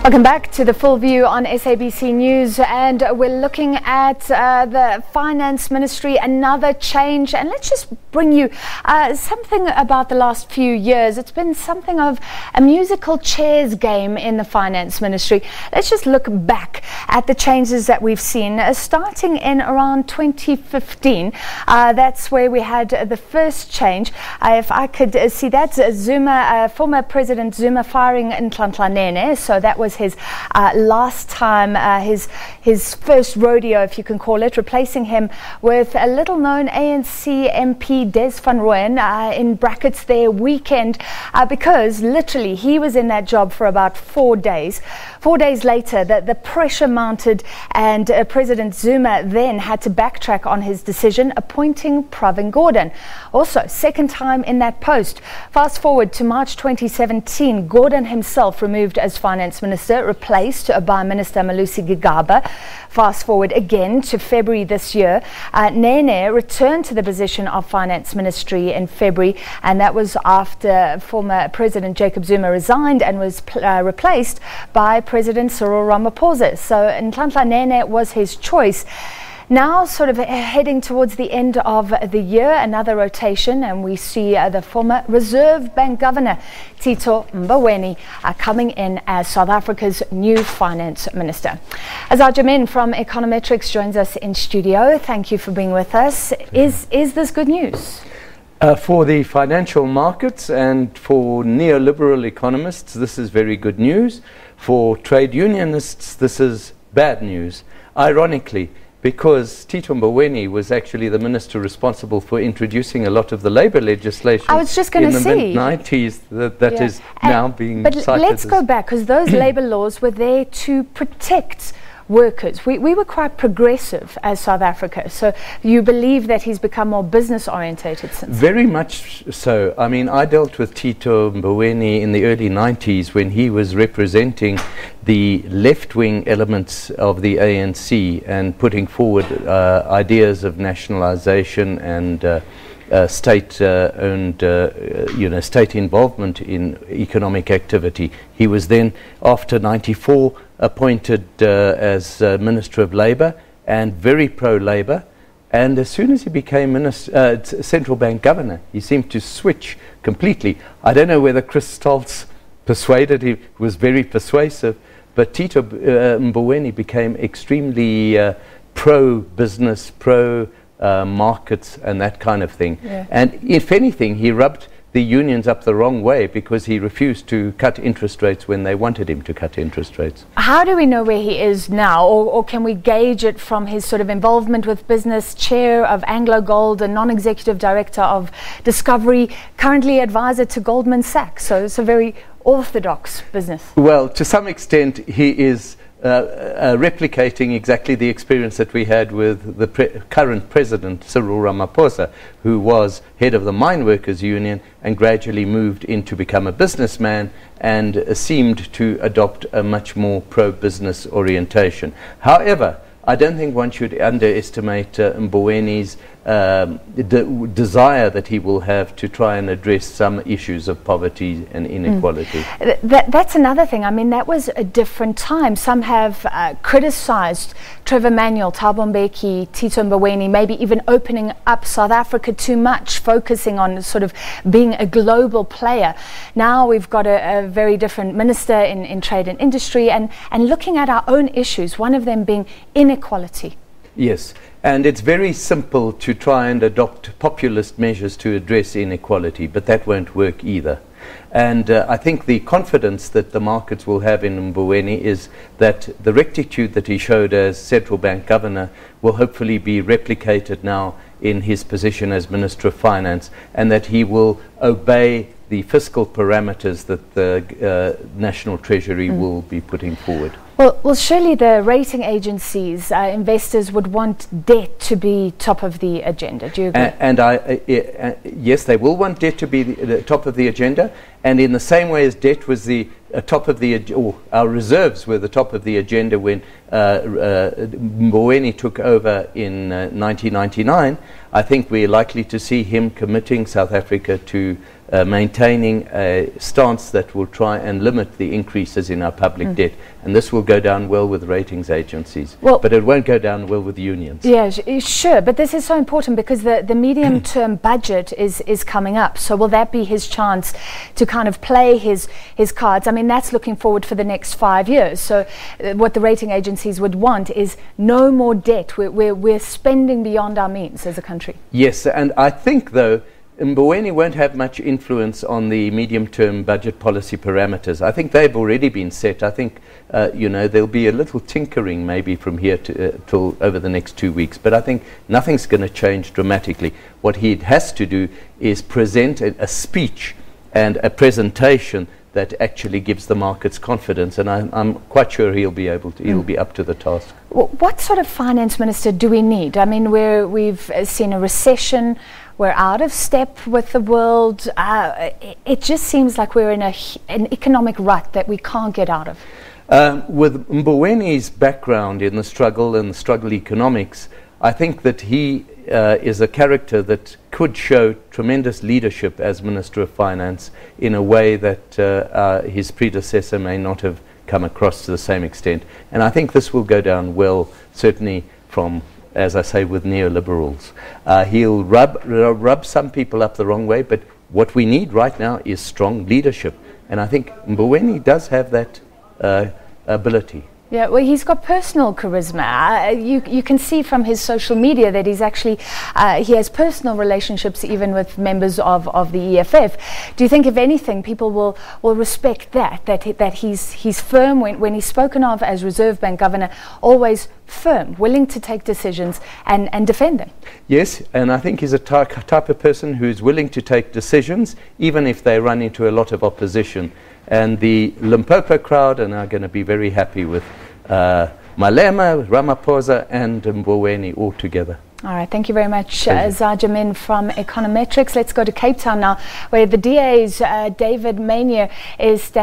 Welcome back to the Full View on SABC News, and we're looking at the Finance Ministry, another change. And let's just bring you something about the last few years. It's been something of a musical chairs game in the Finance Ministry. Let's just look back at the changes that we've seen, starting in around 2015. That's where we had the first change. If I could see that, Zuma, former President Zuma firing Nhlanhla Nene. So that was his last time, his first rodeo, if you can call it, replacing him with a little-known ANC MP, Des van Rooyen, in brackets there, weekend, because literally he was in that job for about 4 days. 4 days later, the pressure mounted, and President Zuma then had to backtrack on his decision, appointing Pravin Gordhan. Also, second time in that post. Fast forward to March 2017, Gordhan himself removed as Finance Minister, replaced by Minister Malusi Gigaba. Fast forward again to February this year, Nene returned to the position of Finance Ministry in February, and that was after former President Jacob Zuma resigned and was replaced by President Cyril Ramaphosa. So Nhlanhla Nene was his choice. Now, sort of heading towards the end of the year, another rotation, and we see the former Reserve Bank Governor, Tito Mboweni, coming in as South Africa's new Finance Minister. Azar Jammine from Econometrics joins us in studio. Thank you for being with us. Is this good news? For the financial markets and for neoliberal economists, this is very good news. For trade unionists, this is bad news. Ironically, because Tito Mboweni was actually the minister responsible for introducing a lot of the labour legislation I was just going to say, in the mid-90s that is now being cited. But let's go back, because those labour laws were there to protect workers. We were quite progressive as South Africa. So you believe that he's become more business orientated since? Very much so. I mean, I dealt with Tito Mboweni in the early 90s when he was representing the left-wing elements of the ANC and putting forward ideas of nationalisation and state-owned, state involvement in economic activity. He was then, after 94, appointed as Minister of Labour and very pro-Labour. And as soon as he became central bank governor, he seemed to switch completely. I don't know whether Chris Stoltz persuaded him, was very persuasive, but Tito Mboweni became extremely pro-business, pro-markets and that kind of thing. Yeah. And if anything, he rubbed the unions up the wrong way because he refused to cut interest rates when they wanted him to cut interest rates. How do we know where he is now, or can we gauge it from his sort of involvement with business, chair of Anglo Gold, a non-executive director of Discovery, currently advisor to Goldman Sachs? So it's a very orthodox business. Well, to some extent he is replicating exactly the experience that we had with the current president, Cyril Ramaphosa, who was head of the Mine Workers Union and gradually moved into become a businessman and seemed to adopt a much more pro-business orientation. However, I don't think one should underestimate Mboweni's desire that he will have to try and address some issues of poverty and inequality. That's another thing. I mean, that was a different time. Some have criticized Trevor Manuel, Thabo Mbeki, Tito Mboweni, maybe even opening up South Africa too much, focusing on sort of being a global player. Now we've got a very different minister in trade and industry, and looking at our own issues, one of them being inequality. Yes, and it's very simple to try and adopt populist measures to address inequality, but that won't work either. And I think the confidence that the markets will have in Mboweni is that the rectitude that he showed as central bank governor will hopefully be replicated now in his position as Minister of Finance, and that he will obey the fiscal parameters that the National Treasury will be putting forward. Well, surely the rating agencies, investors would want debt to be top of the agenda. Do you agree? Yes, they will want debt to be the top of the agenda. And in the same way as debt was the top of the or our reserves were the top of the agenda when Mboweni took over in 1999, I think we're likely to see him committing South Africa to maintaining a stance that will try and limit the increases in our public debt. And this will go down well with ratings agencies. Well, but it won't go down well with unions. Yeah, sure. But this is so important because the medium-term budget is coming up. So will that be his chance to kind of play his cards? I mean, that's looking forward for the next 5 years. So what the rating agencies would want is no more debt. We're spending beyond our means as a country. Yes, and I think, though, Mboweni won't have much influence on the medium-term budget policy parameters. I think they've already been set. I think, there'll be a little tinkering maybe from here to till over the next 2 weeks. But I think nothing's going to change dramatically. What he has to do is present a speech and a presentation that actually gives the markets confidence, and I'm quite sure he'll be able to. He'll be up to the task. What sort of finance minister do we need? I mean, we've seen a recession. We're out of step with the world. It just seems like we're in an economic rut that we can't get out of. With Mboweni's background in the struggle and the struggle economics, I think that he is a character that could show tremendous leadership as Minister of Finance in a way that his predecessor may not have come across to the same extent. And I think this will go down well, certainly from, as I say, with neoliberals. He'll rub some people up the wrong way, but what we need right now is strong leadership. And I think Mboweni does have that ability. Yeah, well, he's got personal charisma. You can see from his social media that he's actually, he has personal relationships even with members of the EFF. Do you think, if anything, people will respect that he's firm when he's spoken of as Reserve Bank Governor, always firm, willing to take decisions and defend them? Yes, and I think he's a type of person who's willing to take decisions, even if they run into a lot of opposition. And the Limpopo crowd are now going to be very happy with Malema, Ramaphosa and Mboweni all together. All right, thank you very much, Azar Jammine from Econometrics. Let's go to Cape Town now, where the DA's David Maynier is standing.